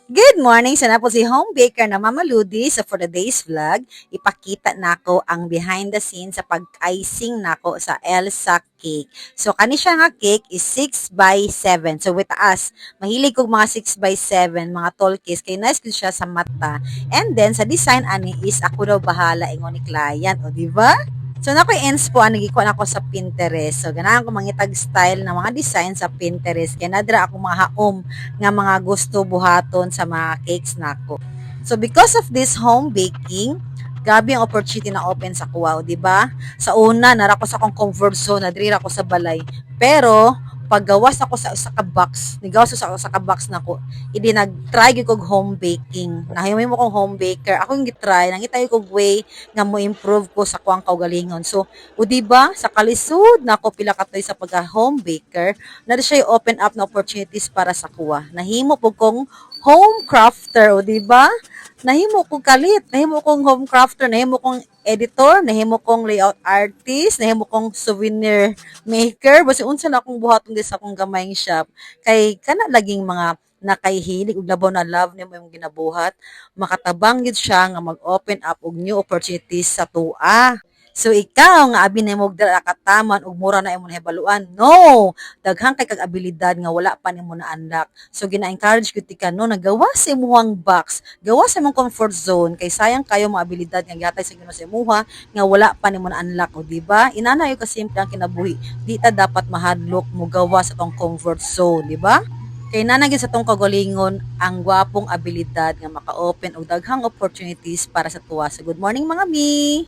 Good morning! Sana po si home baker na Mama Ludi. So for today's vlog, ipakita nako ang behind the scenes sa pag-icing nako sa Elsa cake. So kani siya nga cake is 6 by 7. So with us, mahilig kog mga 6 by 7, mga tall cakes. Kay nice ko siya sa mata. And then sa design ani is ako daw bahala ingon ni client. O di ba? So nakoy inspo nagikuan ako sa Pinterest. So ganahan ko mangitag style ng mga design sa Pinterest. Kaya nadra ako mga haom nga mga gusto buhaton sa mga cakes nako. So because of this home baking, grabe ang opportunity na open sa kuwaw, di ba? Sa una, nara ko sa akong comfort zone, nadrira ko sa balay. Pero, paggawas ako sa ka box, nigawas ako sa ka box nako, hindi nag-try gyud kog home baking. Nahimay mo kong home baker. Ako yung gitry, nangita kog way nga mo improve ko sa kuang kaugalingon. So, o di ba, sa kalisod nako pila katoy sa pagka home baker, na siya open up na opportunities para sa kuha. Nahimo po kong home crafter, o di ba? Nahimo kong kalit, nahimo kong home crafter, nahimo kong editor, nahimo kong layout artist, nahimo kong souvenir maker, basta unsa na akong buhaton di sa akong gamayng shop. Kay kana laging mga nakaihilig ug labaw na love nimo imong ginabuhat, makatabang gid siya nga mag-open up og new opportunities sa tua. So ikaw nga abi nimo dala kataman ug mura na imong nahibaluan. No, daghang kay kag abilidad nga wala pa nimo na-unlock. So gina-encourage gyud ka no nagawa sa imong box, gawa sa imong comfort zone kay sayang kayo mga abilidad nga gihatag sa Ginoo sa imuha nga wala pa nimo na-unlock o di ba? Inana yo kasimple ang kinabuhi. Di ta dapat mahadlok mo gawa sa tong comfort zone, di ba? Kay nanagin sa tong kagalingon ang gwapong abilidad nga maka-open og daghang opportunities para sa tuwa. So good morning mga mi.